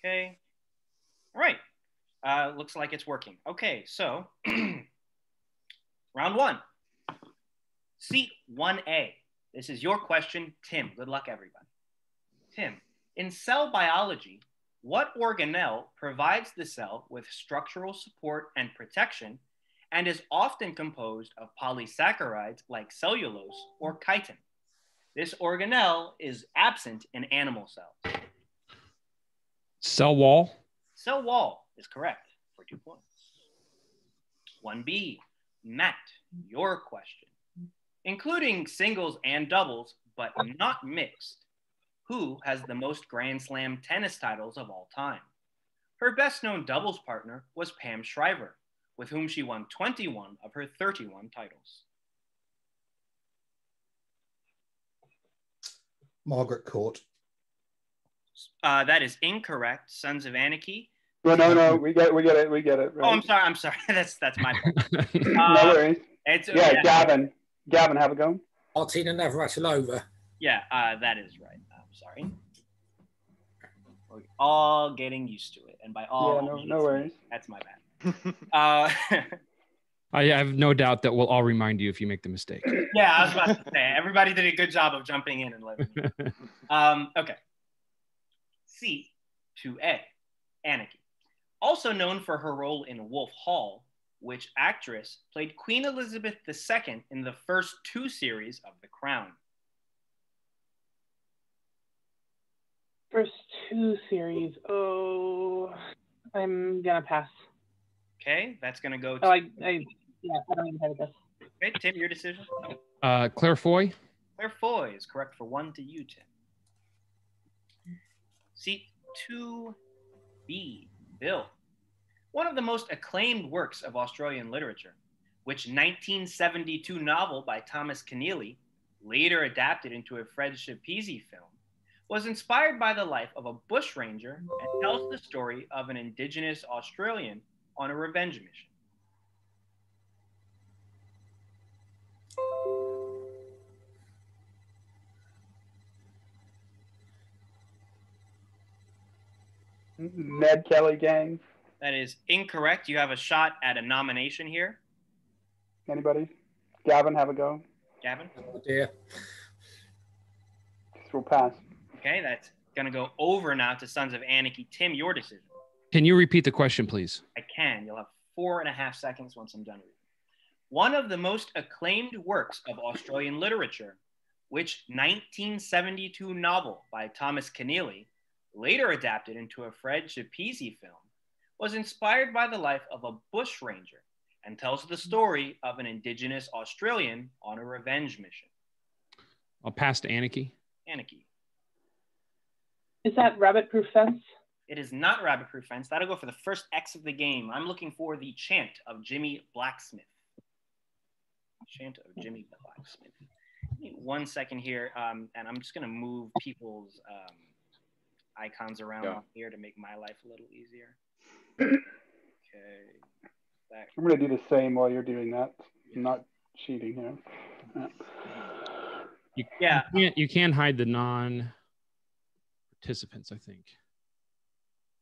Okay. All right. Looks like it's working. Okay, so round one. Seat 1A. This is your question, Tim. Good luck, everybody. Tim, in cell biology, what organelle provides the cell with structural support and protection and is often composed of polysaccharides like cellulose or chitin? This organelle is absent in animal cells. Cell wall. Cell wall is correct for 2 points. 1B, Matt, your question. Including singles and doubles, but not mixed, who has the most Grand Slam tennis titles of all time? Her best known doubles partner was Pam Shriver, with whom she won 21 of her 31 titles. Margaret Court. That is incorrect. Sons of Anarchy. No, we get it. Right? Oh, I'm sorry. That's my fault. No worries. Yeah. Gavin, have a go. Martina Navratilova. Yeah, that is right. I'm sorry. We're all getting used to it, and by all, no worries. That's my bad. I have no doubt that we'll all remind you if you make the mistake. Yeah, I was about to say, everybody did a good job of jumping in and letting me. Okay. C2A, Anarchy. Also known for her role in Wolf Hall, which actress played Queen Elizabeth II in the first 2 series of The Crown? First 2 series. Oh, I'm gonna pass. Okay, that's gonna go to... I don't even have a guess. Okay, Tim, your decision? Claire Foy. Claire Foy is correct for 1 to you, Tim. Seat 2B, Bill. One of the most acclaimed works of Australian literature, which 1972 novel by Thomas Keneally, later adapted into a Fred Schepisi film, was inspired by the life of a bushranger and tells the story of an Indigenous Australian on a revenge mission. Ned Kelly gang. That is incorrect. You have a shot at a nomination here. Anybody? Gavin, have a go. Gavin? Oh dear. We'll pass. Okay, that's going to go over now to Sons of Anarchy. Tim, your decision. Can you repeat the question, please? I can. You'll have 4.5 seconds once I'm done reading. One of the most acclaimed works of Australian literature, which 1972 novel by Thomas Keneally, later adapted into a Fred Schepisi film, was inspired by the life of a bushranger and tells the story of an Indigenous Australian on a revenge mission. I'll pass to Anarchy. Anarchy. Is that Rabbit Proof Fence? It is not Rabbit Proof Fence. That'll go for the first X of the game. I'm looking for the Chant of Jimmy Blacksmith. Chant of Jimmy Blacksmith. Give me 1 second here, and I'm just going to move people's icons around here to make my life a little easier. Okay. I'm going to do the same while you're doing that. I'm not cheating here. You can hide the non-participants, I think.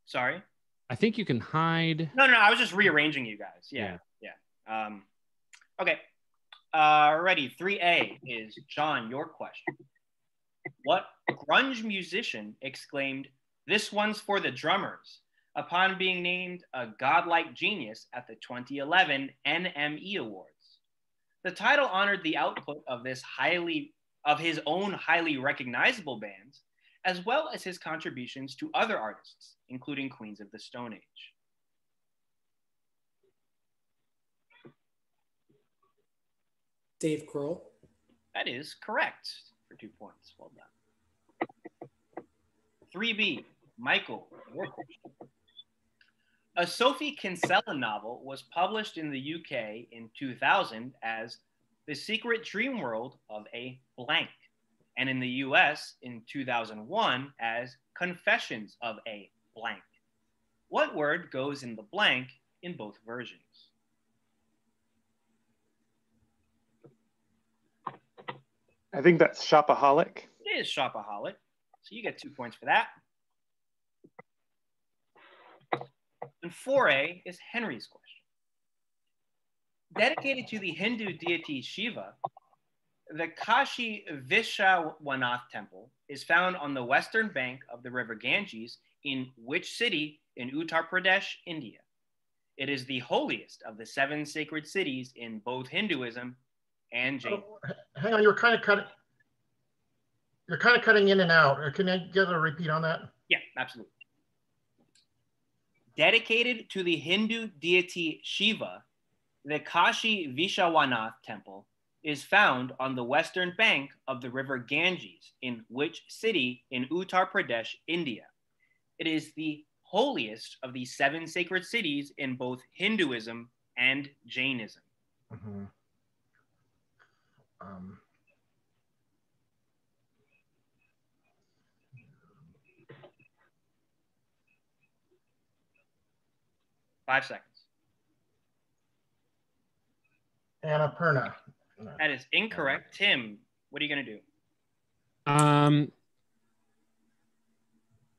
Sorry? I think you can hide. No, I was just rearranging you guys. Yeah. Okay. Ready. 3A is John, your question. What grunge musician exclaimed, "This one's for the drummers," upon being named a godlike genius at the 2011 NME Awards? The title honored the output of his own highly recognizable bands, as well as his contributions to other artists, including Queens of the Stone Age. Dave Grohl. That is correct for 2 points. Well done. 3B, Michael, your question. A Sophie Kinsella novel was published in the UK in 2000 as The Secret Dream World of a Blank, and in the US in 2001 as Confessions of a Blank. What word goes in the blank in both versions? I think that's shopaholic. It is shopaholic, so you get 2 points for that. And 4A is Henry's question. Dedicated to the Hindu deity Shiva, the Kashi Vishwanath temple is found on the western bank of the river Ganges in which city in Uttar Pradesh, India? It is the holiest of the 7 sacred cities in both Hinduism and Jainism. Oh, hang on, you're kind of cutting in and out. Can I get a repeat on that? Yeah, absolutely. Dedicated to the Hindu deity Shiva, the Kashi Vishwanath temple is found on the western bank of the river Ganges in which city in Uttar Pradesh, India? It is the holiest of the 7 sacred cities in both Hinduism and Jainism. Mm-hmm. 5 seconds. Annapurna. That is incorrect. Tim, what are you going to do?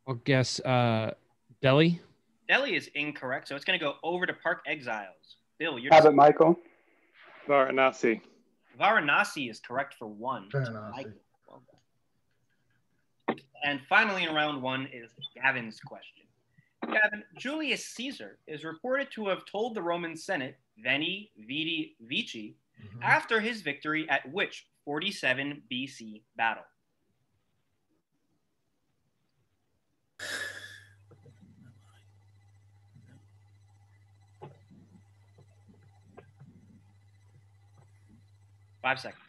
I'll guess Delhi. Delhi is incorrect, so it's going to go over to Park Exiles. Bill, you're Have it, Michael. Varanasi. Varanasi is correct for 1. Varanasi. Well done. And finally, in round 1 is Gavin's question. Gavin, Julius Caesar is reported to have told the Roman Senate, Veni, Vidi, Vici, after his victory at which 47 BC battle? Five seconds.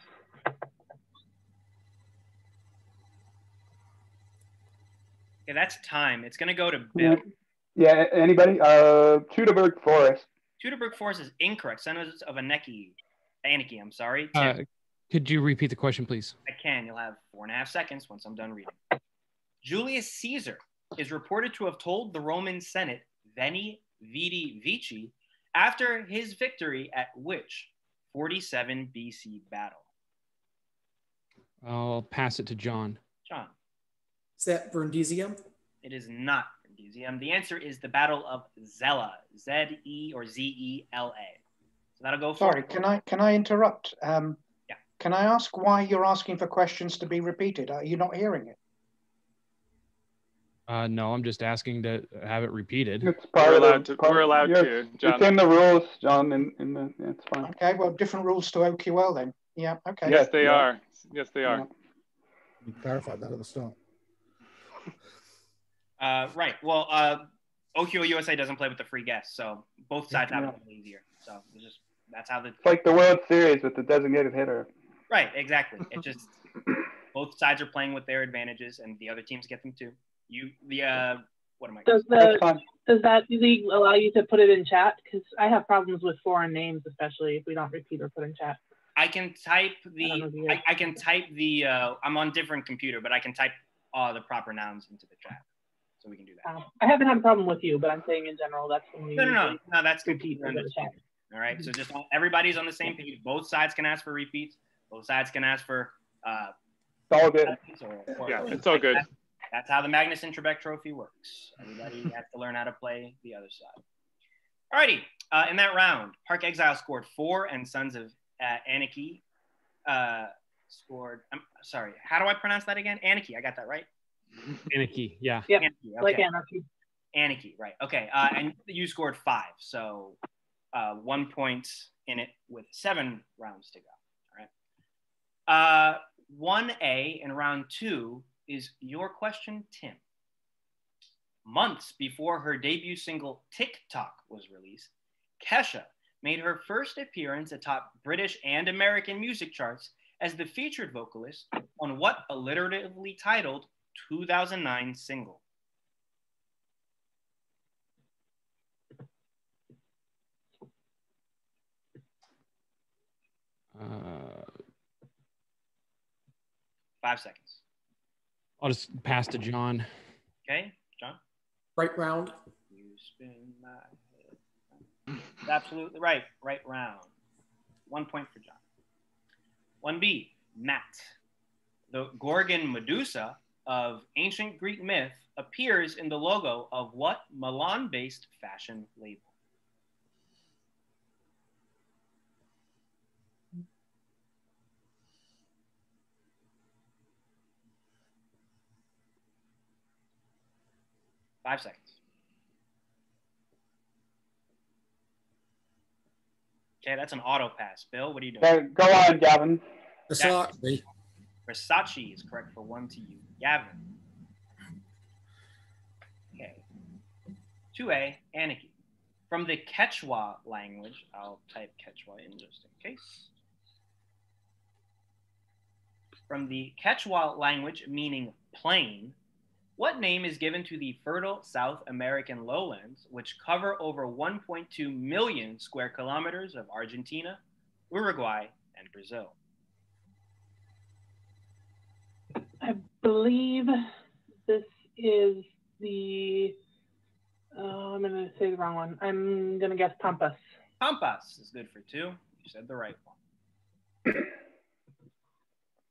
Okay, that's time. It's going to go to Bill. Yeah, anybody? Teutoburg Forest. Teutoburg Forest is incorrect. Sons of Anarchy, I'm sorry. Could you repeat the question, please? I can. You'll have 4.5 seconds once I'm done reading. Julius Caesar is reported to have told the Roman Senate, Veni, Vidi, Vici, after his victory at which 47 BC battle? I'll pass it to John. John. Is that Brundisium? It is not Brundisium. The answer is the Battle of Zela, Z-E or Z-E-L-A. So that'll go for. Sorry, can I interrupt? Yeah. Can I ask why you're asking for questions to be repeated? Are you not hearing it? No, I'm just asking to have it repeated. It's part We're of allowed the, to. We're allowed to, John. It's in the rules, John. It's fine. Okay, well, different rules to OQL then. Yeah, okay. Yes, they are. Yes, they are. You clarified that at the start. Right. Well, OQL USA doesn't play with the free guests, so both sides have it easier. So it's just that's how the. It's like the World Series with the designated hitter. Right. Exactly. It just both sides are playing with their advantages, and the other teams get them too. What am I? Does that league allow you to put it in chat? Because I have problems with foreign names, especially if we don't repeat or put in chat. I can type I can type the. I'm on different computer, but I can type the proper nouns into the chat, so we can do that. I haven't had a problem with you, but I'm saying in general, that's when we no. That's repeat in the chat. All right, so just everybody's on the same page. Both sides can ask for repeats. Both sides can ask for. It's all good. Yeah, it's all good. That's how the Magnuson Trebek Trophy works. Everybody has to learn how to play the other side. Alrighty, in that round, Park Exile scored 4, and Sons of Anarchy scored. I'm sorry, how do I pronounce that again? Anarchy, I got that right? Anarchy, yeah. Yep, Anarchy, okay. like Anarchy. Anarchy, right. Okay, and you scored 5, so 1 point in it with 7 rounds to go. All right. 1A in round 2 is your question, Tim. Months before her debut single TikTok was released, Kesha made her first appearance atop British and American music charts as the featured vocalist on what alliteratively titled 2009 single? Uh, 5 seconds. I'll just pass to John. Okay, John? Right round. You spin my head. Absolutely right. Right round. 1 point for John. 1B, Matt. The Gorgon Medusa of ancient Greek myth appears in the logo of what Milan-based fashion label? Five seconds. Okay, that's an auto pass. Bill, what are you doing? Okay, go on, Gavin. Versace. Versace is correct for 1 to you. Gavin. Okay. 2A, Aniki. From the Quechua language, I'll type Quechua in just in case. From the Quechua language meaning plain, what name is given to the fertile South American lowlands, which cover over 1.2 million square kilometers of Argentina, Uruguay, and Brazil? I believe this is the, I'm going to say the wrong one. I'm going to guess Pampas. Pampas is good for 2. You said the right one.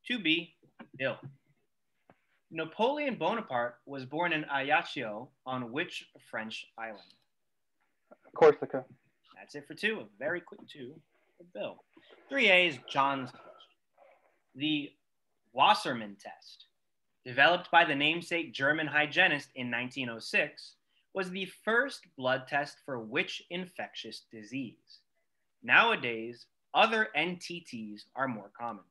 2B, Bill. Napoleon Bonaparte was born in Ajaccio on which French island? Corsica. That's it for 2. A very quick 2 for Bill. 3A is John's question. The Wassermann test, developed by the namesake German hygienist in 1906, was the first blood test for which infectious disease? Nowadays, other NTTs are more common.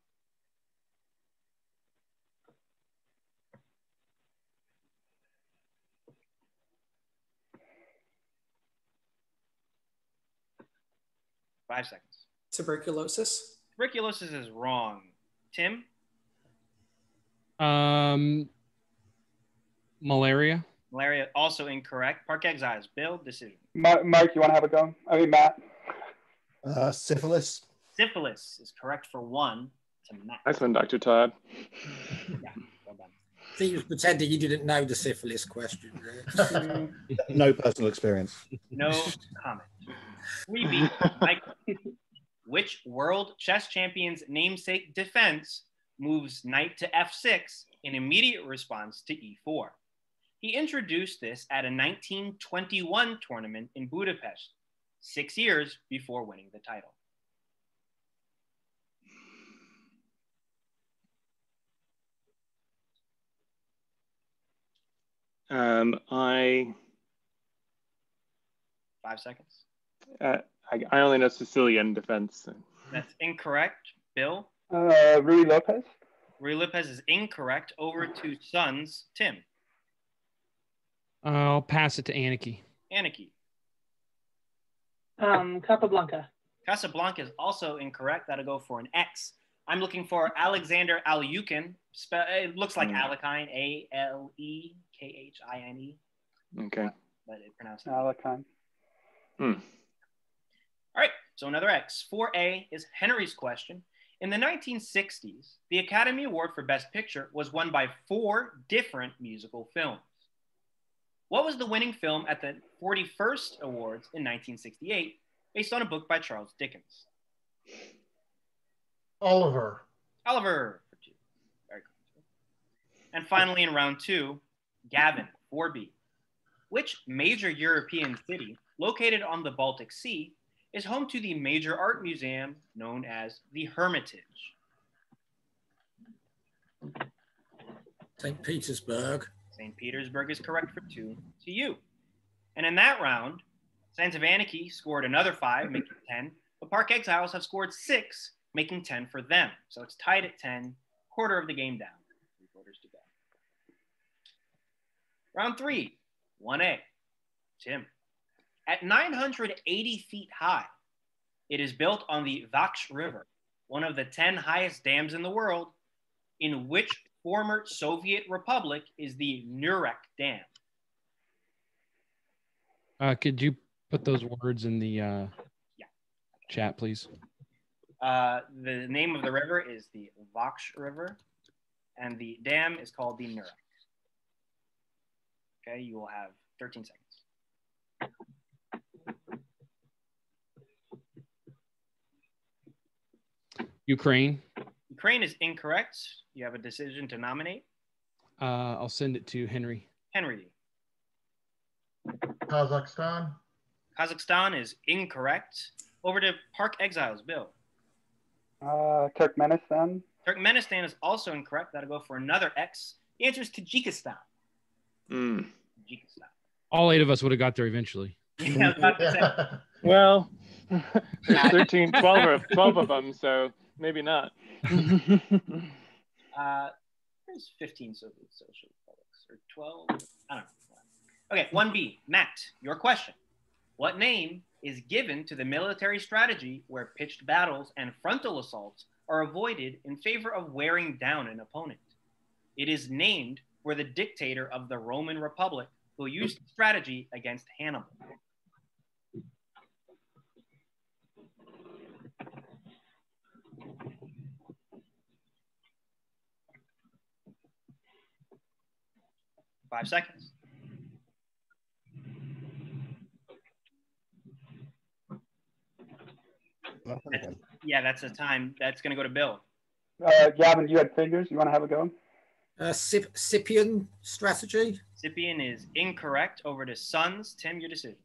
Five seconds. Tuberculosis. Tuberculosis is wrong. Tim? Malaria. Malaria also incorrect. Park Exiles. Bill, decision. Mike, you want to have a go? I mean, Matt. Syphilis. Syphilis is correct for 1 to Matt. Nice one, Dr. Todd. Yeah, well done. I think you was pretending you didn't know the syphilis question. No personal experience. No comment. 3B, Mike. Which world chess champion's namesake defense moves knight to f6 in immediate response to e4? He introduced this at a 1921 tournament in Budapest, 6 years before winning the title. I 5 seconds. I only know Sicilian defense. That's incorrect. Bill? Rui Lopez. Rui Lopez is incorrect. Over to Sons. Tim? I'll pass it to Aniki. Aniki? Capablanca. Casablanca is also incorrect. That'll go for an X. I'm looking for Alexander Alekhine. It looks like Alekhine, Alekhine. Okay. But it pronounced Alekhine. All right, so another X. 4A is Henry's question. In the 1960s, the Academy Award for Best Picture was won by 4 different musical films. What was the winning film at the 41st Awards in 1968, based on a book by Charles Dickens? Oliver. Oliver, for 2. Very good. And finally, in round 2, Gavin, 4B. Which major European city located on the Baltic Sea is home to the major art museum known as the Hermitage? St. Petersburg. St. Petersburg is correct for 2 to you. And in that round, Sons of Anarchy scored another 5, making 10, but Park Exiles have scored 6, making 10 for them. So it's tied at 10, quarter of the game down. 3 quarters to go. Round 3, 1A. Tim. At 980 feet high, it is built on the Vaksh River, one of the 10 highest dams in the world. In which former Soviet republic is the Nurek Dam? Could you put those words in the chat, please? The name of the river is the Vaksh River, and the dam is called the Nurek. Okay, you will have 13 seconds. Ukraine. Ukraine is incorrect. You have a decision to nominate. I'll send it to Henry. Henry. Kazakhstan. Kazakhstan is incorrect. Over to Park Exiles, Bill. Turkmenistan. Turkmenistan is also incorrect. That'll go for another X. The answer is Tajikistan. Tajikistan. All 8 of us would have got there eventually. Yeah, I was about to say. Well, there's 13, 12 of them, so maybe not. There's 15 Soviet social republics, or 12. I don't know. Okay, 1B. Matt, your question. What name is given to the military strategy where pitched battles and frontal assaults are avoided in favor of wearing down an opponent? It is named for the dictator of the Roman Republic who used the strategy against Hannibal. Five seconds. Yeah, that's the time. That's going to go to Bill. Gavin, you had fingers. You want to have a go? Scipion strategy. Scipion is incorrect. Over to Sons. Tim, your decision.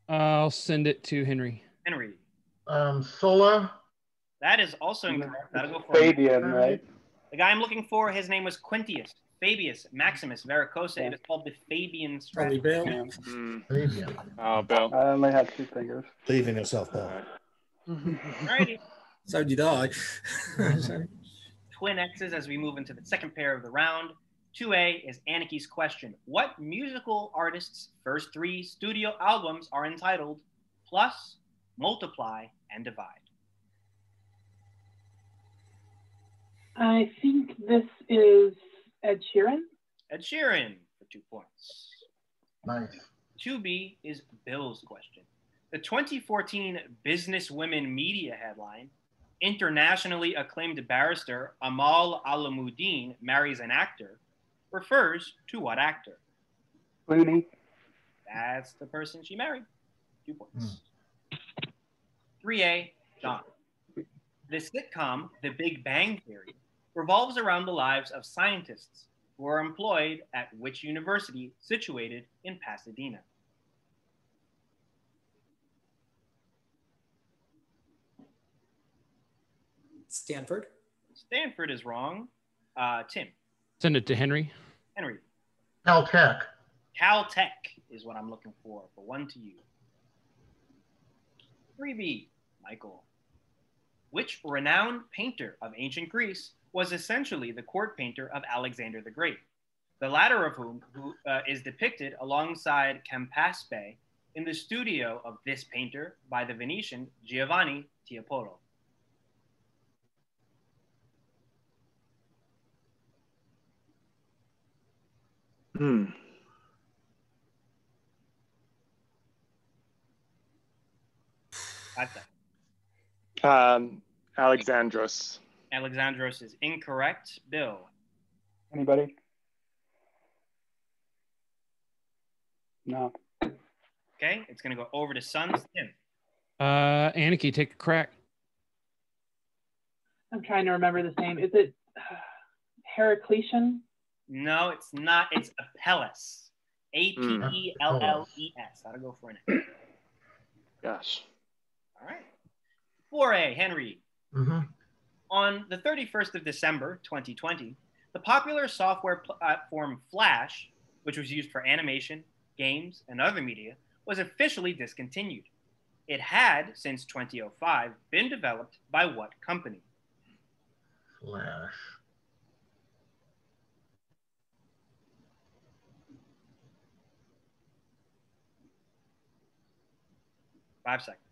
I'll send it to Henry. Henry. Sulla. That is also incorrect. That'll go for Fabian, right? The guy I'm looooking for, his name was Quintius. Fabius Maximus Varicose. It is called the Fabian strategy. Fabian. Oh, Bill. I only had 2 fingers. Believe in yourself, Bill. Alrighty. So did I. Twin X's as we move into the second pair of the round. 2A is Aniki's question. What musical artist's first 3 studio albums are entitled Plus, Multiply, and Divide? I think this is Ed Sheeran. Ed Sheeran for 2 points. Nice. 2B is Bill's question. The 2014 Business Women Media headline, internationally acclaimed barrister Amal Alamuddin marries an actor, refers to what actor? Clooney. That's the person she married. 2 points. 3A, John. The sitcom The Big Bang Theory revolves around the lives of scientists who are employed at which university situated in Pasadena? Stanford. Stanford is wrong. Tim. Send it to Henry. Henry. Caltech. Caltech is what I'm looking for 1 to you. 3B, Michael. Which renowned painter of ancient Greece was essentially the court painter of Alexander the Great, the latter of whom is depicted alongside Campaspe in the studio of this painter by the Venetian Giovanni Tiepolo? Alexandros. Alexandros is incorrect. Bill. Anybody? No. Okay, it's going to go over to Sons. Tim. Aniki, take a crack. I'm trying to remember this name. Is it Heracletian? No, it's not. It's Apelles. Apelles. That'll go for an A. Gosh. All right. 4A, Henry. Mm-hmm. On the 31st of December, 2020, the popular software platform Flash, which was used for animation, games, and other media, was officially discontinued. It had, since 2005, been developed by what company? Flash. Five seconds.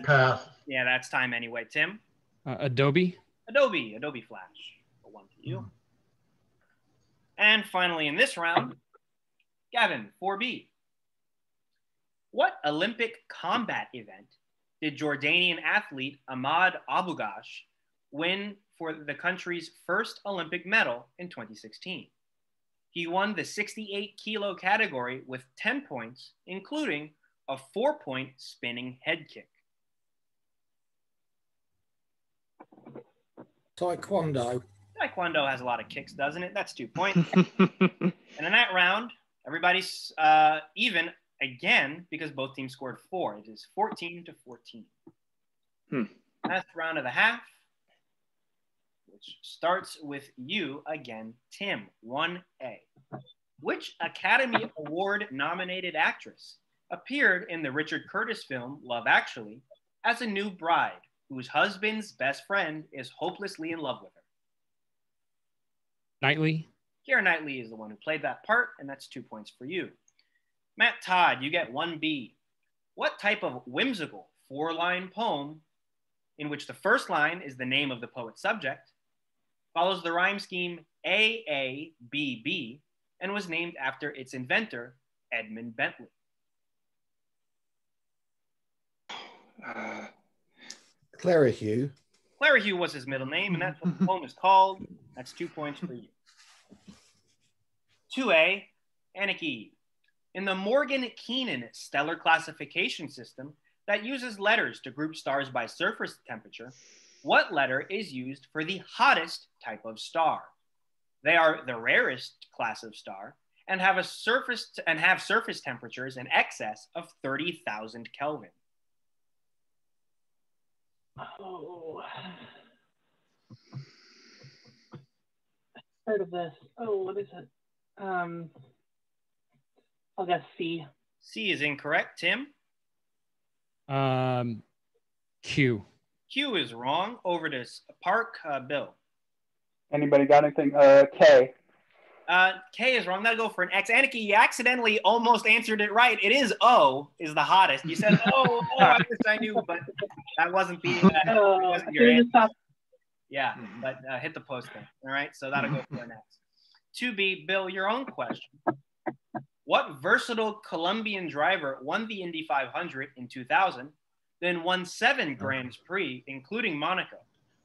Pass. Yeah, that's time anyway. Tim? Adobe. Adobe Flash. 1 to you. And finally in this round, Gavin, 4B. What Olympic combat event did Jordanian athlete Ahmad Abugash win for the country's first Olympic medal in 2016? He won the 68 kilo category with 10 points, including a 4-point spinning head kick. Taekwondo. Taekwondo has a lot of kicks, doesn't it? That's 2 points. And in that round, everybody's even again because both teams scored 4. It is 14-14. Last round of the half, which starts with you again, Tim. 1A. Which Academy Award nominated actress appeared in the Richard Curtis film Love Actually as a new bride whose husband's best friend is hopelessly in love with her? Knightley. Keira Knightley is the one who played that part, and that's 2 points for you. Matt Todd, you get 1B. What type of whimsical 4-line poem in which the first line is the name of the poet's subject follows the rhyme scheme AABB and was named after its inventor, Edmund Bentley? Clerihew. Clerihew was his middle name, and that's what the poem is called. That's 2 points for you. 2A, Anarchy. In the Morgan-Keenan stellar classification system that uses letters to group stars by surface temperature, what letter is used for the hottest type of star? They are the rarest class of star and have surface temperatures in excess of 30,000 Kelvin. Oh, heard of this. Oh, what is it? I'll guess C. C is incorrect. Tim? Q. Q is wrong. Over to Park. Bill. Anybody got anything? K. K is wrong. I'm going to go for an X. Anarchy, you accidentally almost answered it right. It is O is the hottest. You said, I wish I knew, but that wasn't your answer. Yeah, but hit the post then. All right, so that'll go for an X. 2B, Bill, your own question. What versatile Colombian driver won the Indy 500 in 2000, then won 7 Grands Prix, including Monaco,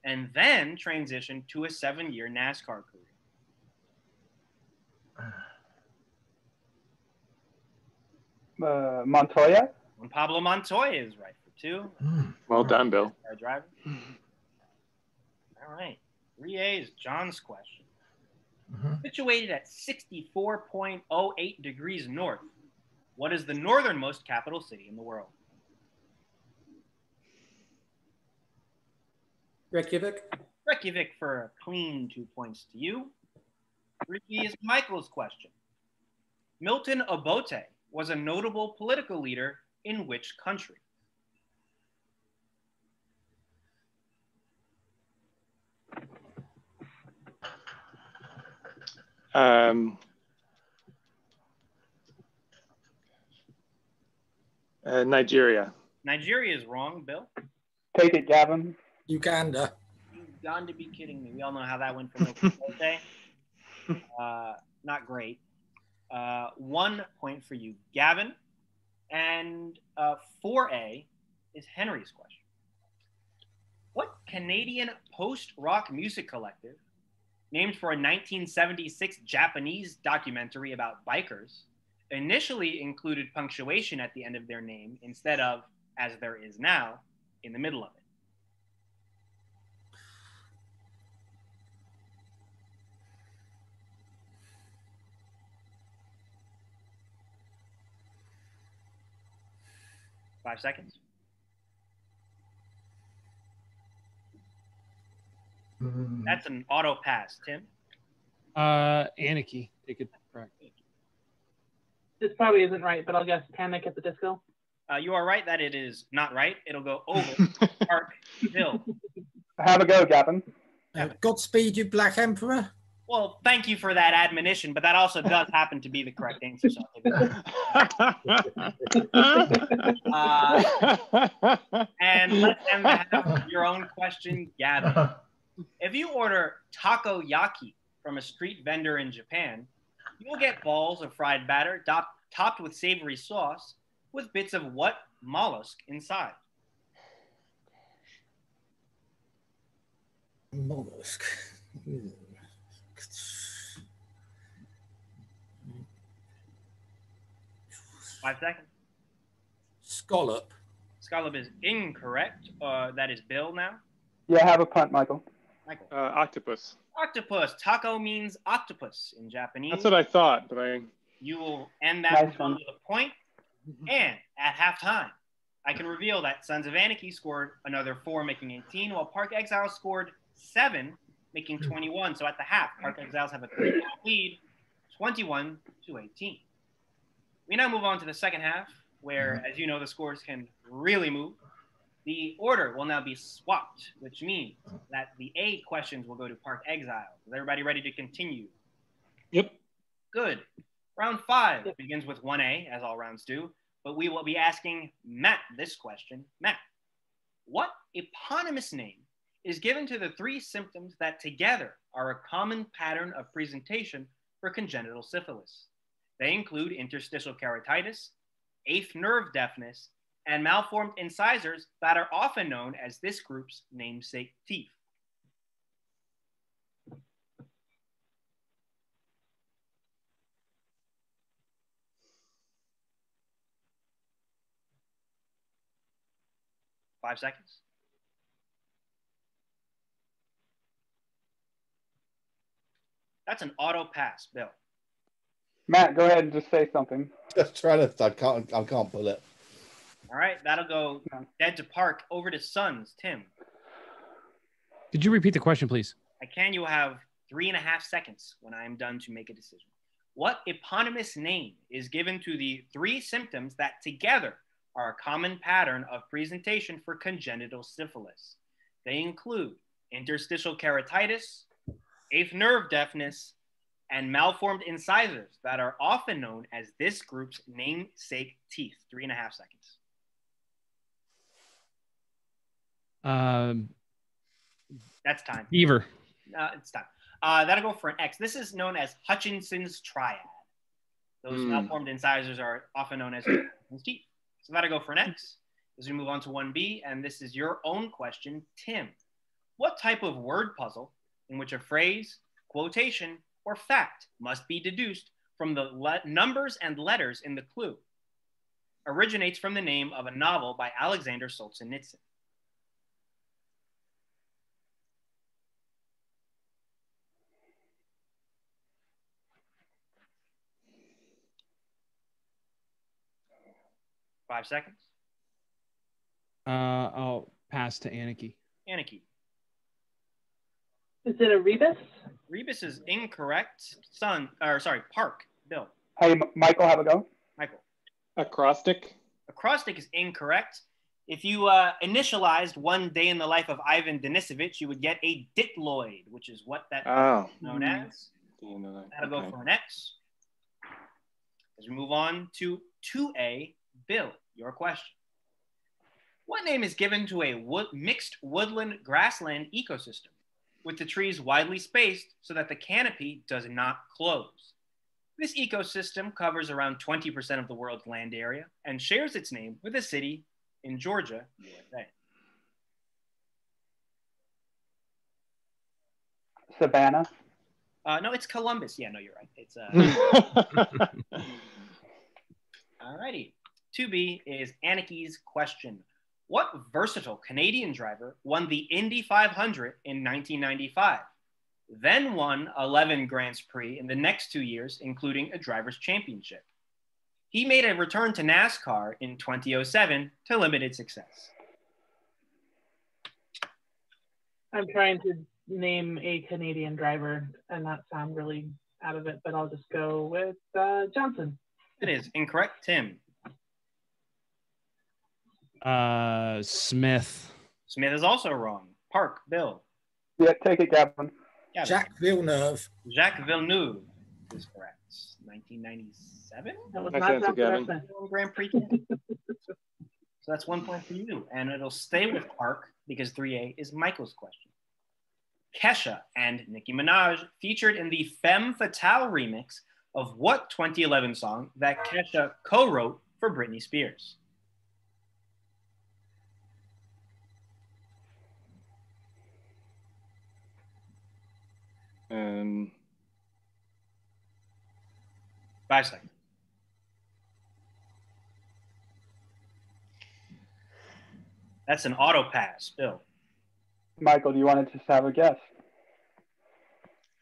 and then transitioned to a 7-year NASCAR career? Montoya? Pablo Montoya is right for 2. Well done, Bill. Driver. All right. 3A is John's question. Situated at 64.08 degrees north, what is the northernmost capital city in the world? Reykjavik. Reykjavik for a clean 2 points to you. 3B is Michael's question. Milton Obote was a notable political leader in which country? Nigeria. Nigeria is wrong, Bill. Take it, Gavin. Uganda. You've got to be kidding me. We all know how that went for Milton Obote. Not great. 1 point for you, Gavin. And 4A is Henry's question. What Canadian post-rock music collective, named for a 1976 Japanese documentary about bikers, initially included punctuation at the end of their name instead of, as there is now, in the middle of it? Five seconds. That's an auto pass, Tim. Anarchy. Take it. Correct. This probably isn't right, but I'll guess Panic at the Disco. You are right that it is not right. It'll go over. Park Hill. Have a go, Gavin. Godspeed You Black Emperor. Well, thank you for that admonition, but that also does happen to be the correct answer. So and let's end that with your own question, Gavin. If you order takoyaki from a street vendor in Japan, you will get balls of fried batter topped with savory sauce with bits of what mollusk inside? Mollusk. 5 seconds. Scallop. Scallop is incorrect. That is Bill now. Yeah, have a punt, Michael. Michael. Octopus. Octopus. Taco means octopus in Japanese. That's what I thought, but I. You will end that Nice round one. with a point. And at halftime, I can reveal that Sons of Anarchy scored another 4, making 18, while Park Exiles scored 7, making 21. So at the half, Park Exiles have a 3-point lead, 21-18. We now move on to the second half, where, as you know, the scores can really move. The order will now be swapped, which means that the A questions will go to Park Exiles. Is everybody ready to continue? Yep. Good. Round 5 begins with 1A, as all rounds do, but we will be asking Matt this question. Matt, what eponymous name is given to the 3 symptoms that together are a common pattern of presentation for congenital syphilis? They include interstitial keratitis, 8th nerve deafness, and malformed incisors that are often known as this group's namesake teeth. Five seconds. That's an auto pass, Bill. Matt, go ahead and just say something. Just trying to. I can't pull it. All right, that'll go dead to Park. Over to Sons, Tim. Could you repeat the question, please? I can. You will have 3.5 seconds when I am done to make a decision. What eponymous name is given to the 3 symptoms that together are a common pattern of presentation for congenital syphilis? They include interstitial keratitis, 8th nerve deafness, and malformed incisors that are often known as this group's namesake teeth. 3.5 seconds. That's time. Beaver. It's time. That'll go for an X. This is known as Hutchinson's triad. Those malformed incisors are often known as Hutchinson's teeth. So that'll go for an X. As we move on to 1B, and this is your own question, Tim. What type of word puzzle in which a phrase, quotation, or fact must be deduced from the numbers and letters in the clue originates from the name of a novel by Alexander Solzhenitsyn? Five seconds. I'll pass to Anarchy. Anarchy. Is it a rebus? Rebus is incorrect. Park. Bill. Hey, Michael, have a go. Michael. Acrostic. Acrostic is incorrect. If you initialized One Day in the Life of Ivan Denisovich, you would get a ditloid, which is what that is known as. That'll go for an X. As we move on to 2A, Bill, your question. What name is given to a mixed woodland grassland ecosystem with the trees widely spaced so that the canopy does not close? This ecosystem covers around 20% of the world's land area and shares its name with a city in Georgia, USA. Savannah. No, it's Columbus. Yeah, no, you're right. It's all righty. 2B is Anarchy's question. What versatile Canadian driver won the Indy 500 in 1995, then won 11 Grands Prix in the next 2 years, including a driver's championship? He made a return to NASCAR in 2007 to limited success. I'm trying to name a Canadian driver and not sound really out of it, but I'll just go with Johnson. It is incorrect. Tim. Smith. Smith is also wrong. Park. Bill. Yeah, take it, Gavin. Jacques Villeneuve. Jacques Villeneuve is correct. 1997? That was Nice not answer, Gavin. Johnson. Grand Prix. So that's 1 point for you. And it'll stay with Park because 3A is Michael's question. Kesha and Nicki Minaj featured in the Femme Fatale remix of what 2011 song that Kesha co-wrote for Britney Spears? Um, 5 seconds. That's an auto pass, Bill. Michael, do you want to just have a guess?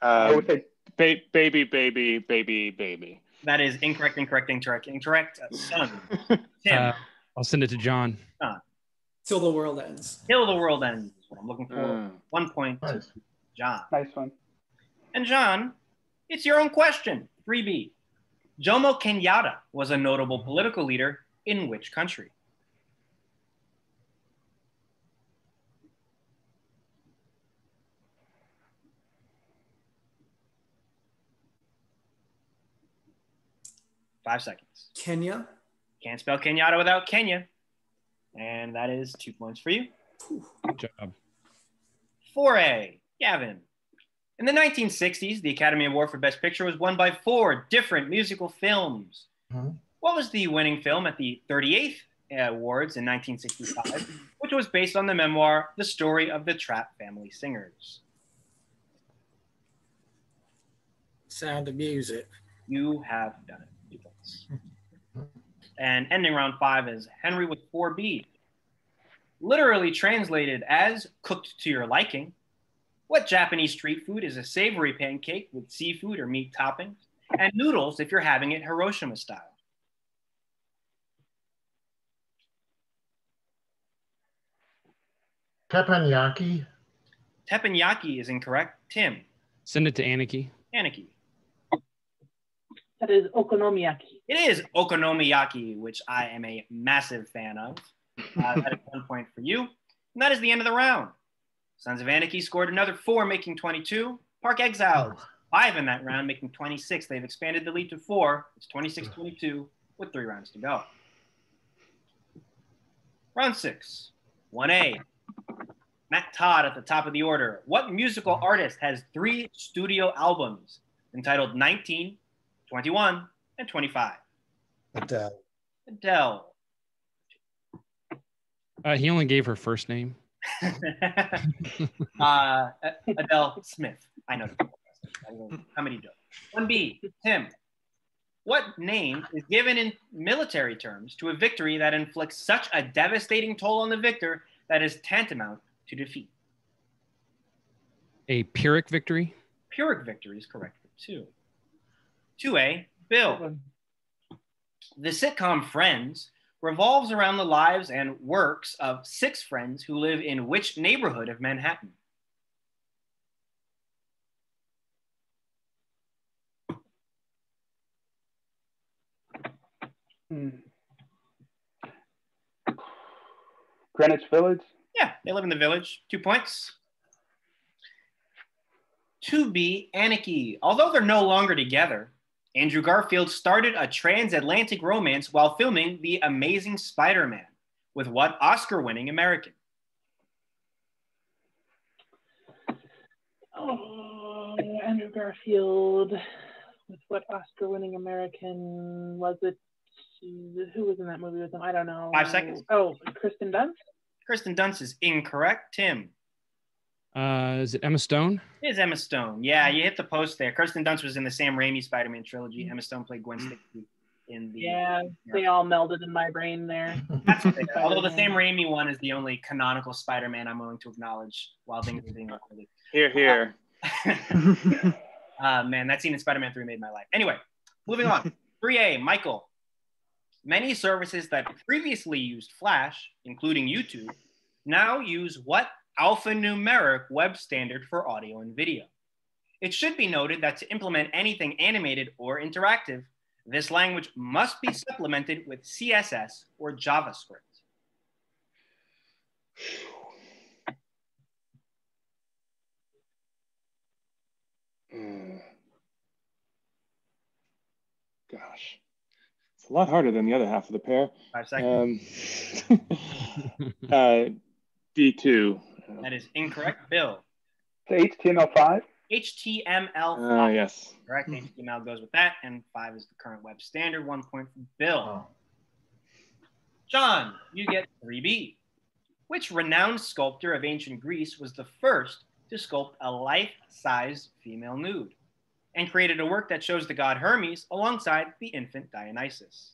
I would say baby, baby, baby, baby. That is incorrect. Son. Tim. I'll send it to John. Till the world ends. Till the world ends is what I'm looking for. 1 point to Nice. John. nice one. And John, it's your own question. 3B. Jomo Kenyatta was a notable political leader in which country? Five seconds. Kenya. Can't spell Kenyatta without Kenya. And that is 2 points for you. Good job. 4A, Gavin. In the 1960s, the Academy Award for Best Picture was won by 4 different musical films. What was the winning film at the 38th Awards in 1965, which was based on the memoir, The Story of the Trapp Family Singers? Sound of Music. You have done it. 2 points. And ending round 5 is Henry with 4B. Literally translated as cooked to your liking, what Japanese street food is a savory pancake with seafood or meat toppings and noodles if you're having it Hiroshima style? Teppanyaki. Teppanyaki is incorrect. Tim. Send it to Aniki. Aniki. That is okonomiyaki. It is okonomiyaki, which I am a massive fan of. That is 1 point for you. And that is the end of the round. Sons of Anarchy scored another 4, making 22. Park Exiles, 5 in that round, making 26. They've expanded the lead to 4. It's 26-22 with 3 rounds to go. Round 6, 1A. Matt Todd at the top of the order. What musical artist has 3 studio albums entitled 19, 21, and 25? Adele. Adele. He only gave her first name. Adele Smith. I know. How many do? 1B, Tim. What name is given in military terms to a victory that inflicts such a devastating toll on the victor that is tantamount to defeat? A Pyrrhic victory? Pyrrhic victory is correct for 2. 2A, Bill. The sitcom Friends revolves around the lives and works of 6 friends who live in which neighborhood of Manhattan? Greenwich Village? Yeah, they live in the village. 2 points. 2B, Anarchy. Although they're no longer together, Andrew Garfield started a transatlantic romance while filming The Amazing Spider-Man with what Oscar-winning American? Oh, Andrew Garfield with what Oscar-winning American was it? Who was in that movie with him? I don't know. 5 seconds. Oh, Kristen Dunst? Kristen Dunst is incorrect. Tim. Is it Emma Stone? It is Emma Stone. Yeah, you hit the post there. Kristen Dunst was in the Sam Raimi Spider-Man trilogy. Emma Stone played Gwen Stacy in the... Yeah, they all melded in my brain there. That's fair. Although the Sam Raimi one is the only canonical Spider-Man I'm willing to acknowledge while things are being recorded. Here, here. Man, that scene in Spider-Man 3 made my life. Anyway, moving on. 3A, Michael. Many services that previously used Flash, including YouTube, now use what alphanumeric web standard for audio and video? It should be noted that to implement anything animated or interactive, this language must be supplemented with CSS or JavaScript. Gosh. It's a lot harder than the other half of the pair. 5 seconds. D2. That is incorrect. Bill. It's HTML5? HTML5. Yes. Correct. HTML goes with that. And 5 is the current web standard. 1 point for Bill. John, you get 3B. Which renowned sculptor of ancient Greece was the first to sculpt a life-size female nude and created a work that shows the god Hermes alongside the infant Dionysus?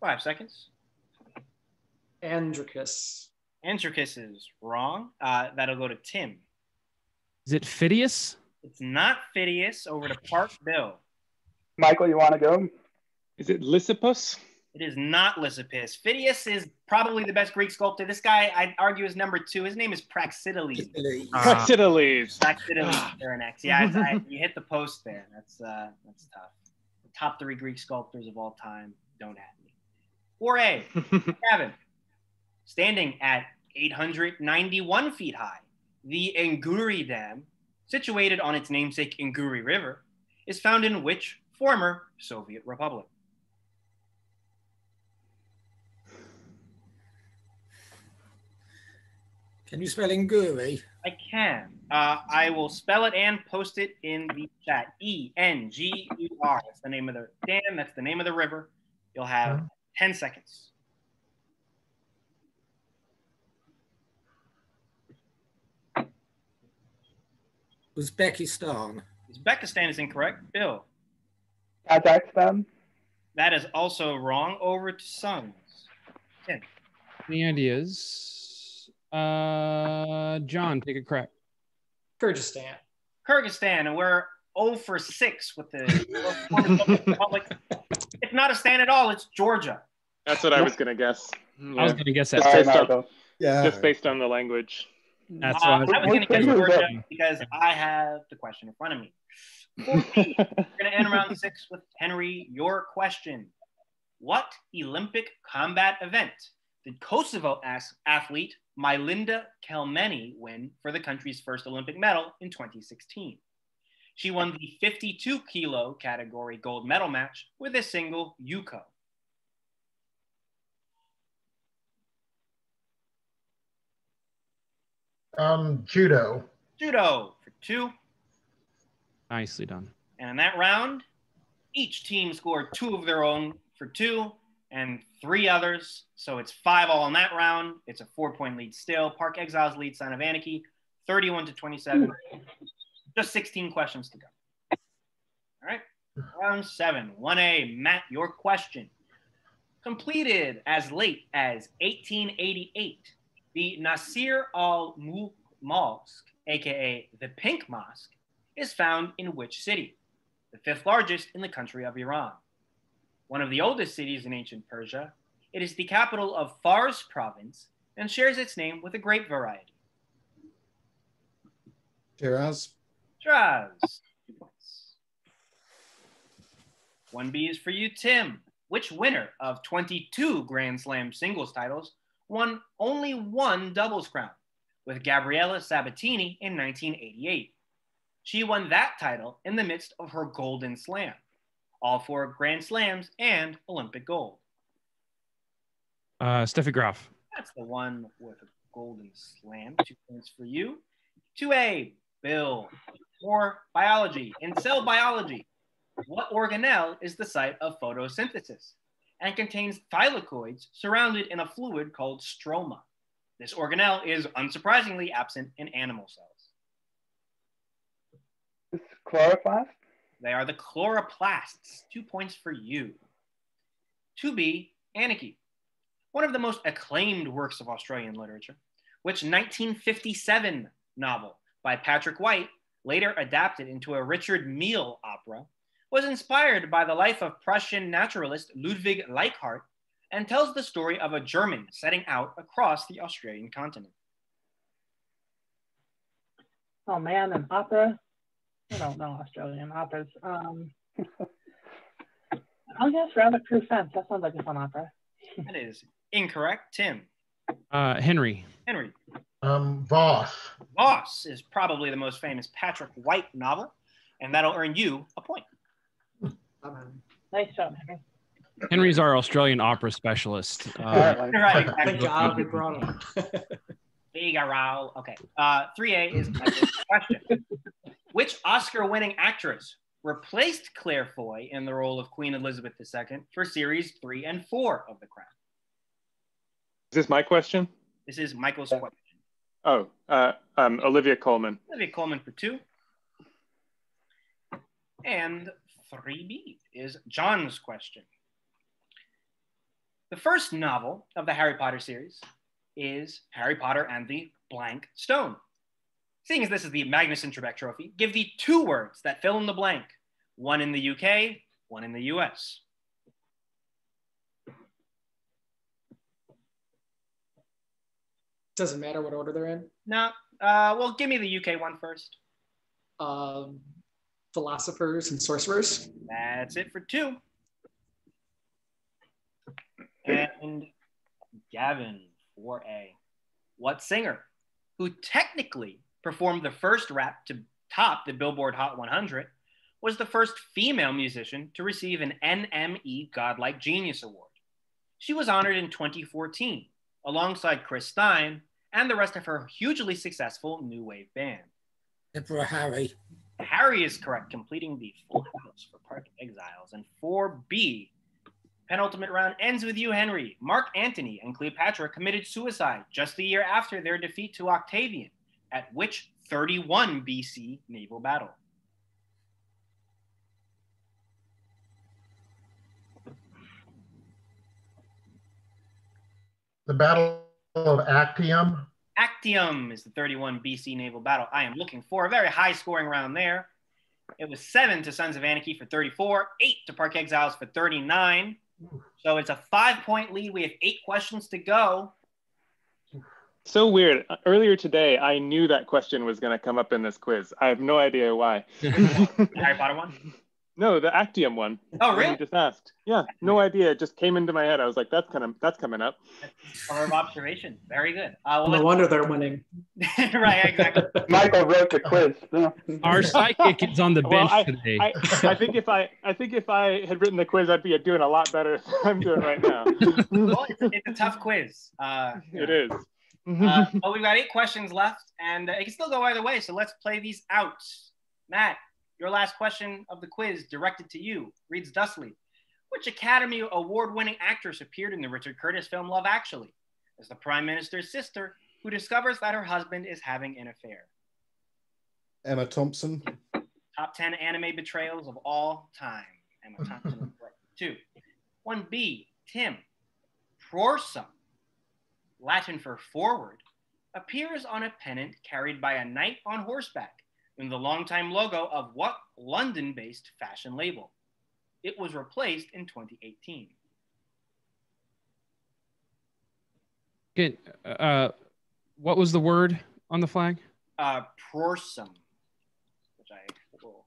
5 seconds. Androcus. Androcus is wrong. That'll go to Tim. Is it Phidias? It's not Phidias. Over to Park Bill. Michael, you want to go? Is it Lysippus? It is not Lysippus. Phidias is probably the best Greek sculptor. This guy, I'd argue, is number 2. His name is Praxiteles. Praxiteles. Praxiteles, Aranex. Yeah, you hit the post there. That's tough. The top 3 Greek sculptors of all time. Don't at me. 4A, Kevin. Standing at 891 feet high, the Nguri Dam, situated on its namesake Nguri River, is found in which former Soviet republic? Can you spell Nguri? I can. I will spell it and post it in the chat. E-N-G-U-R. That's the name of the dam. That's the name of the river. You'll have 10 seconds. Uzbekistan. Uzbekistan is incorrect. Bill. Kazakhstan. That is also wrong. Over to Sons. Tim. Any ideas? John, take a crack. Kyrgyzstan. Kyrgyzstan, and we're 0 for 6 with the Republic. It's not a stan at all. It's Georgia. That's what I was going to guess. Yeah. I was going to guess that. Just based on the language. That's why I was going to guess Georgia because I have the question in front of me. We're going to end round 6 with Henry. Your question. What Olympic combat event did Kosovo athlete Mylinda Kelmeni win for the country's first Olympic medal in 2016? She won the 52 kilo category gold medal match with a single yuko. Judo. Judo for 2. Nicely done. And in that round, each team scored 2 of their own for 2 and 3 others. So it's 5 all in that round. It's a 4-point lead still. Park Exiles lead Sign of Anarchy, 31-27. Just 16 questions to go. All right. Round 7, 1A. Matt, your question. Completed as late as 1888, the Nasir al-Mulk Mosque, aka the Pink Mosque, is found in which city? The 5th largest in the country of Iran. One of the oldest cities in ancient Persia, it is the capital of Fars province and shares its name with a grape variety. Shiraz. Shiraz. 2 points. 1B is for you, Tim. Which winner of 22 Grand Slam singles titles won only 1 doubles crown with Gabriela Sabatini in 1988? She won that title in the midst of her Golden Slam, all 4 Grand Slams and Olympic gold. Steffi Graf. That's the one with a Golden Slam. 2 points for you. 2A, Bill. More biology. In cell biology, what organelle is the site of photosynthesis and contains thylakoids surrounded in a fluid called stroma? This organelle is unsurprisingly absent in animal cells. Chloroplast? They are the chloroplasts. 2 points for you. 2B, Anarchy. One of the most acclaimed works of Australian literature, which 1957 novel by Patrick White, later adapted into a Richard Mille opera, was inspired by the life of Prussian naturalist Ludwig Leichhardt and tells the story of a German setting out across the Australian continent. Oh man, an opera. I don't know Australian operas. I'll guess Rabbit Proof Fence. That sounds like a fun opera. That is incorrect. Tim. Henry. Henry. Voss. Voss is probably the most famous Patrick White novel, and that'll earn you a point. Nice job, Henry. Henry's our Australian opera specialist. Right, Good job, we brought him. Figaro. Okay. 3A is Michael's question. Which Oscar-winning actress replaced Claire Foy in the role of Queen Elizabeth II for series 3 and 4 of The Crown? Is this my question? This is Michael's question. Oh, Olivia Colman. Olivia Colman for 2. And 3B is John's question. The first novel of the Harry Potter series is Harry Potter and the Blank Stone. Seeing as this is the Magnuson Trebek Trophy, give the 2 words that fill in the blank. One in the UK, one in the US. Doesn't matter what order they're in. No, well, give me the UK one first. Philosophers and sorcerers. That's it for 2. And Gavin, 4A. What singer, who technically performed the first rap to top the Billboard Hot 100, was the first female musician to receive an NME Godlike Genius Award? She was honored in 2014, alongside Chris Stein and the rest of her hugely successful new wave band. Emperor Harry. Harry is correct, completing the full house for Park Exiles. And 4B, penultimate round ends with you, Henry. Mark Antony and Cleopatra committed suicide just the year after their defeat to Octavian at which 31 BC naval battle? The Battle of Actium. Actium is the 31 BC naval battle I am looking for. A very high scoring round there. It was 7 to Sons of Anarchy for 34, 8 to Park Exiles for 39. So it's a 5-point lead. We have 8 questions to go. So weird. Earlier today, I knew that question was going to come up in this quiz. I have no idea why. The Harry Potter one? No, the Actium one. Oh, really? You just asked. Yeah, no idea. It just came into my head. I was like, that's coming up. Power of observation. Very good. No wonder they're winning. Right, exactly. Michael wrote the quiz. Our psychic is on the bench today. I think if I had written the quiz, I'd be doing a lot better than I'm doing right now. Well, it's a tough quiz. It is. Well, we've got 8 questions left, and it can still go either way. So let's play these out. Matt, your last question of the quiz, directed to you, reads thusly: which Academy Award-winning actress appeared in the Richard Curtis film Love Actually as the Prime Minister's sister who discovers that her husband is having an affair? Emma Thompson. Top 10 anime betrayals of all time. Emma Thompson is correct. 2. 1B, Tim. Prorsum, Latin for forward, appears on a pennant carried by a knight on horseback in the longtime logo of what London-based fashion label? It was replaced in 2018. Okay, what was the word on the flag? Prorsum, which I will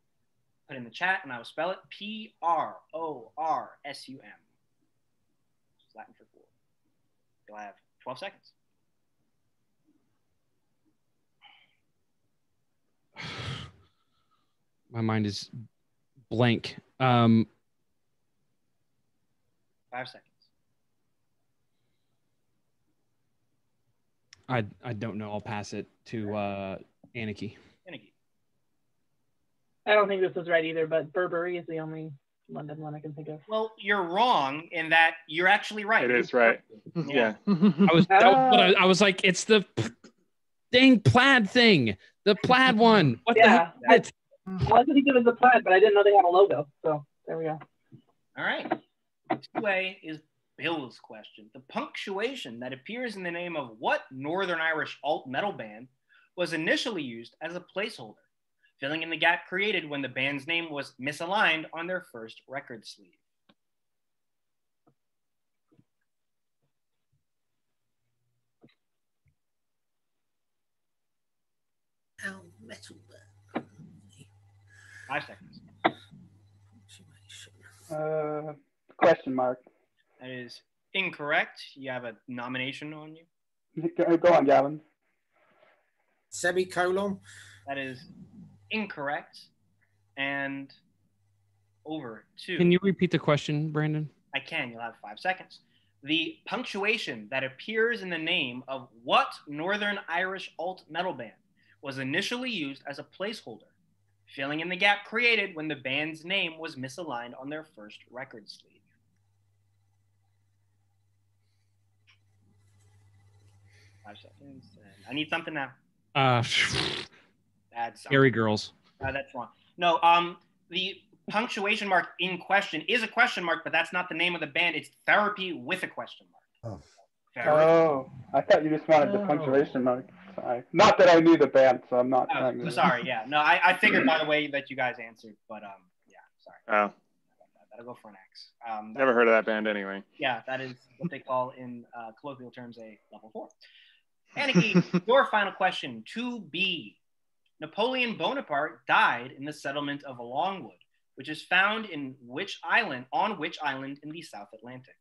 put in the chat, and I will spell it Prorsum. It's Latin for forward. You'll have 12 seconds. My mind is blank. 5 seconds. I don't know. I'll pass it to Anarchy. Anarchy. I don't think this is right either, but Burberry is the only London one I can think of. Well, you're wrong in that you're actually right. It is right. Yeah. I was like, it's the dang plaid thing. The plaid one. What the heck? I wasn't thinking it was a plaid, but I didn't know they had a logo. So there we go. All right. 2A is Bill's question. The punctuation that appears in the name of what Northern Irish alt metal band was initially used as a placeholder, filling in the gap created when the band's name was misaligned on their first record sleeve? Metal. 5 seconds. Question mark. That is incorrect. You have a nomination on you. Go on, Gavin. Semicolon. That is incorrect. And over to... Can you repeat the question, Brandon? I can. You'll have 5 seconds. The punctuation that appears in the name of what Northern Irish alt metal band was initially used as a placeholder, filling in the gap created when the band's name was misaligned on their first record sleeve? Five seconds. I need something now. Scary Girls. That's wrong. No, the punctuation mark in question is a question mark, but that's not the name of the band. It's Therapy with a question mark. Oh, I thought you just wanted the punctuation mark. Sorry. Not that I knew the band, so I'm not. Oh, sorry. Yeah. No, I figured by the way that you guys answered, but yeah, sorry. Oh. That'll go for an X. Never heard of that band anyway. Yeah, that is what they call in colloquial terms a level 4. Aniki, your final question, 2B. Napoleon Bonaparte died in the settlement of Longwood, which is found in which island in the South Atlantic?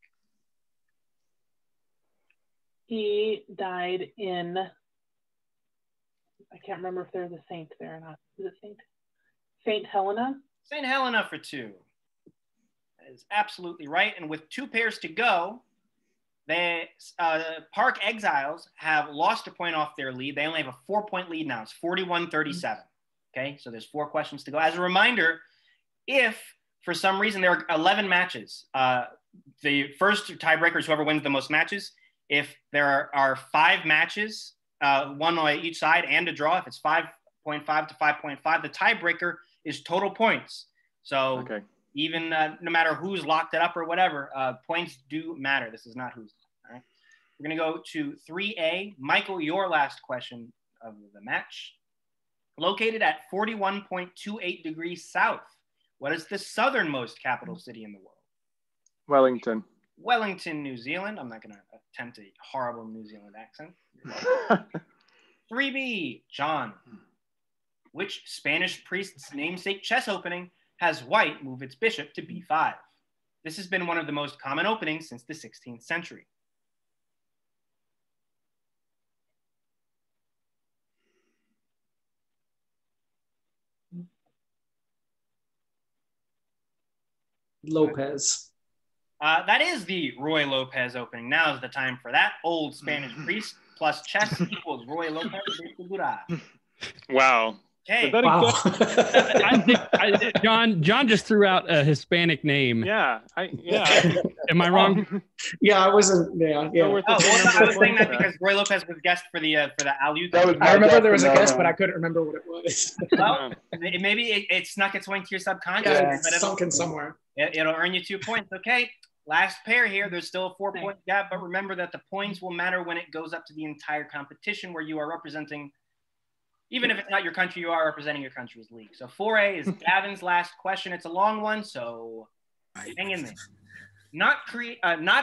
He died in, I can't remember if there's a saint there or not. Is it Saint Helena? St. Helena for 2. That is absolutely right. And with 2 pairs to go, the Park Exiles have lost a point off their lead. They only have a 4-point lead now. It's 41-37. Okay, so there's 4 questions to go. As a reminder, if for some reason there are 11 matches, the first tiebreaker is whoever wins the most matches. If there are 5 matches, one on each side and a draw, if it's 5.5 to 5.5, the tiebreaker is total points. So even no matter who's locked it up or whatever, points do matter. This is not who's. All right. We're going to go to 3A. Michael, your last question of the match. Located at 41.28 degrees south, what is the southernmost capital city in the world? Wellington. Wellington, New Zealand. I'm not going to attempt a horrible New Zealand accent. 3B, John. Which Spanish priest's namesake chess opening has white move its bishop to b5? This has been one of the most common openings since the 16th century. Lopez. That is the Roy Lopez opening. Now is the time for that. Old Spanish priest plus chess equals Roy Lopez de Segura. Wow. Okay. Wow. John just threw out a Hispanic name. Yeah. Am I wrong? Yeah, I wasn't. Yeah. I was saying that because Roy Lopez was guest for the Alute. I remember there was a guest, but I couldn't remember what it was. Well, maybe it snuck its way into your subconscious. Yeah, it's sunken somewhere. It'll earn you 2 points. Okay. Last pair here. There's still a 4-point gap, but remember that the points will matter when it goes up to the entire competition where you are representing. Even if it's not your country, you are representing your country's league. So 4A is Gavin's last question. It's a long one, so hang in there. Not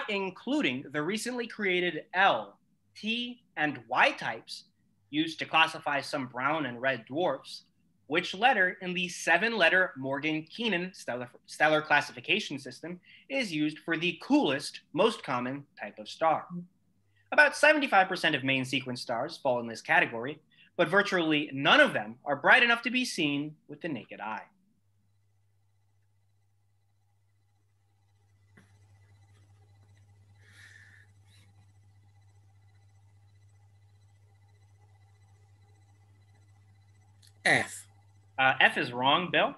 including the recently created L, T, and Y types used to classify some brown and red dwarfs, which letter in the 7-letter Morgan-Keenan stellar classification system is used for the coolest, most common type of star? About 75% of main sequence stars fall in this category, but virtually none of them are bright enough to be seen with the naked eye. F. F is wrong. Bill?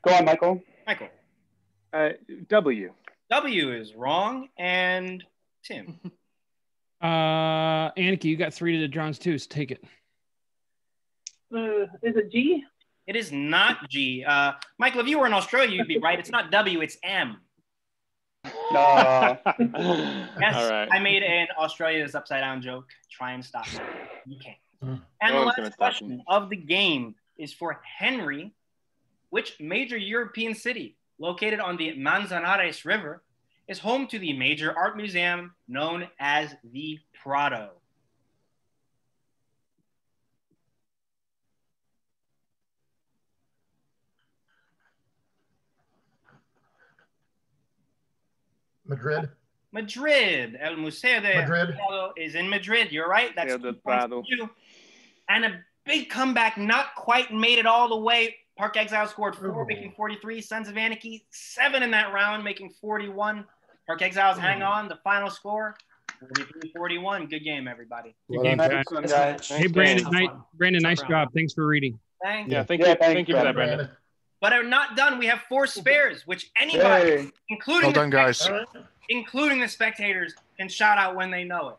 Go on, Michael. Michael. W. W is wrong. And Tim? Annika, you got 3 to John's 2, so take it. Is it G? It is not G. Michael, if you were in Australia, you'd be right. It's not W, it's M. No. Yes, All right. I made an Australia is upside down joke. Try and stop me. You can't. And No the one's gonna last stop question me. of the game is for Henry. Which major European city located on the Manzanares River is home to the major art museum known as the Prado? Madrid. Madrid. El Museo de Madrid. Prado is in Madrid. You're right. That's Yeah, 2 the points Prado. for you. And a big comeback, not quite made it all the way. Park Exile scored 4, making 43. Sons of Anarchy, 7 in that round, making 41. Park Exiles hang on. The final score, 43-41. Good game, everybody. Good game, guys. Nice one, guys. Hey, Brandon, nice job. Thanks for reading. Thanks. Yeah, thank Yeah, you. thanks, Thank you for that, Brandon. Brandon. But are not done. We have 4 spares, which anybody, Yay. including Well done, guys. including the spectators, can shout out when they know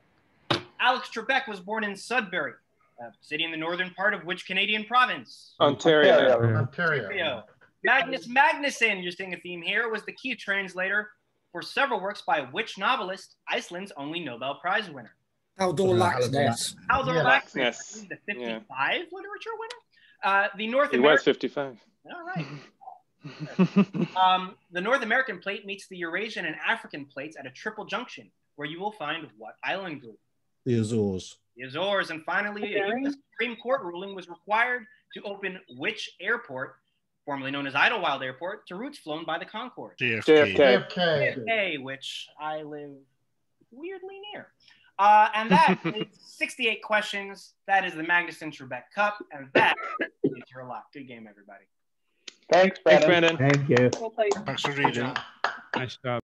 it. Alex Trebek was born in Sudbury, a city in the northern part of which Canadian province? Ontario. Ontario. Ontario. Ontario. Magnus Magnusson, you're seeing a theme here, was the key translator for several works by which novelist, Iceland's only Nobel Prize winner? Halldór Laxness. Halldór Laxness. Laxness, the 55 literature winner. The North He was American. 55. All right. The North American plate meets the Eurasian and African plates at a triple junction, where you will find what island group? The Azores. The Azores. And finally, a US Supreme Court ruling was required to open which airport, formerly known as Idlewild Airport, to routes flown by the Concorde? JFK, which I live weirdly near. And that is 68 questions. That is the Magnusson Trebek Cup, and that is your lock. Good game, everybody. Thanks, Brandon. Thanks, Brandon. Thank you. Well played. Thanks for reading. Nice job.